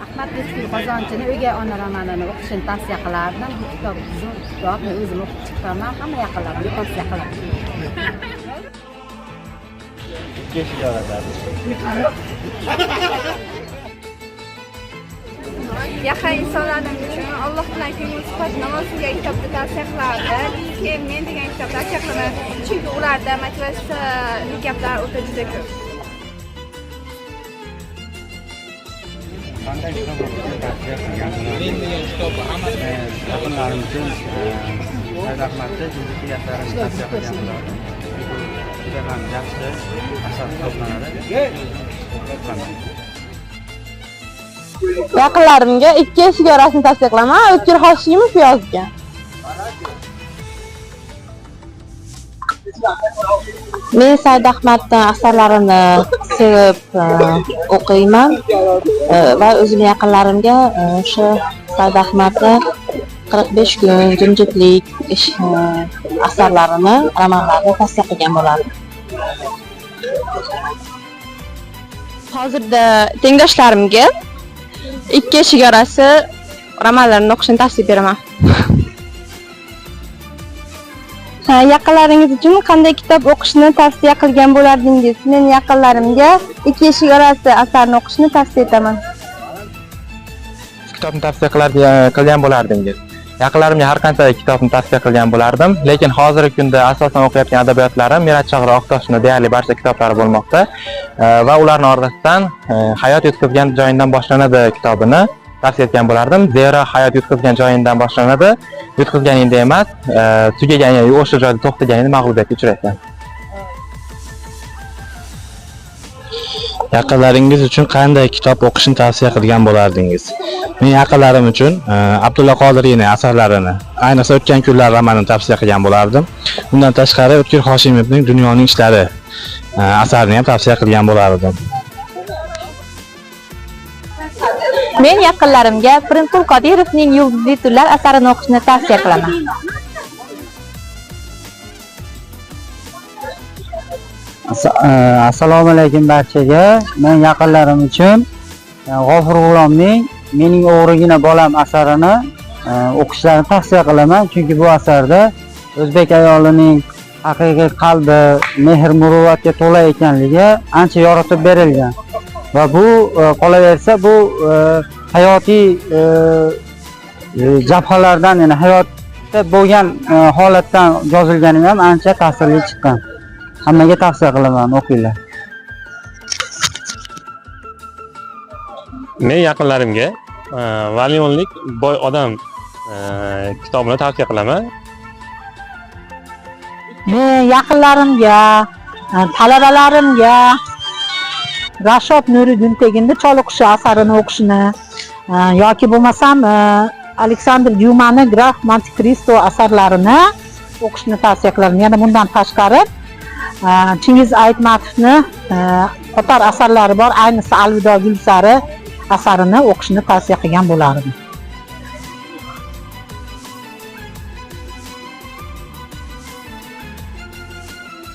Ahmad Lutfiy Qozonchini O'gay ona romanini o'qishini tavsiya qilardim. Bu kitob zo'r kitob, men o'zim o'qib chiqqanman, hamma yaqinlarimga tavsiya qilaman. Yaqin insonlarning uchun Alloh bilan ko'ngil suhbat namoziga kitobni tavsiya qilardim. Keyin men degan kitobni tavsiya qilaman. Chunki ularda motivatsiya gaplar o'ta juda ko'p. Qanday kitob o'qishni tavsiya qilganlar? Yaqinlarim uchun Said Ahmadni juz'iy asarini tavsiya qilganlar. Juda ham yaxshi asar hisoblanadi. Yaqinlarimga 2 eshik orasini tavsiya qilaman. O'tkir Hoshimov yozgan. Men Said Ahmadning asarlarini sevib o'qiyman va o'zim yaqinlarimga o'sha Said Ahmadning 45 kun, jimjitlik asarlarini, romanlarini tavsiya qilgan bo'lardim. Hozirda tengdoshlarimga 2 eshik orasi romanlarini o'qishni tavsiya beraman. Yaqinlaringiz uchun qanday kitob o'qishni tavsiya qilgan bo'lardingiz? Men yaqinlarimga 2 eshik orasi asarini o'qishni tavsiya etaman. Kitobni tavsiya qilgan bo'lardingiz. Yaqinlarimga har qanday kitobni tavsiya qilgan bo'lardim, lekin hozirgi kunda asosan o'qiyotgan adabiyotlarim Mirat Chag'ir Oqtoshning deyarli barcha kitoblari bo'lmoqda va ularning orasidan Hayot yutqizgan joyidan boshlanadi kitobini tavsiya etgan bo'lardim. Zero hayot yutqizgan joyidan boshlanadi, yutqizganingda emas, tugagan, o'sha joyda to'xtaganingda mag'lubiyatga uchraysan. Yaqinlaringiz uchun qanday kitob o'qishni tavsiya qilgan bo'lardingiz? Men yaqinlarim uchun Abdulla Qodiriyning asarlarini, ayniqsa O'tgan kunlar romanini tavsiya qilgan bo'lardim. Bundan tashqari O'tkir Hoshimovning Dunyoning ishlari asarini ham tavsiya qilgan bo'lardim. Men yaqinlarimga Pirimqul Qodirovning Yulduzli tunlar asarini o'qishni tavsiya qilaman. Assalomu alaykum barchaga. Men yaqinlarim uchun G'ofur G'ulomning Mening o'g'rigina bolam asarini o'qishlarini tavsiya qilaman, chunki bu asarda o'zbek ayolining haqiqiy qalbi, mehr, muruvvatga to'la ekanligi ancha yoritib berilgan. Va bu qolaversa bu hayotiy jabhalardan, ya'ni hayotda bo'lgan holatdan yozilgani ham ancha ta'sirli chiqqan. Hammaga tavsiya qilaman, o'qinglar. Men yaqinlarimga Valyonlik boy odam kitobini tavsiya qilaman. Men yaqinlarimga, talabalarimga Rashod Nuriddin Teginning Choliqushi asarini o'qishni yoki bo'lmasam Aleksandr Dyumaning Graf Monte-Cristo asarlarini o'qishni tavsiya qilaman. Yana bundan tashqari Chingiz Aytmatovning qator asarlari bor, ayniqsa Alvido Gulsari asarini o'qishni tavsiya qilgan bo'lardim.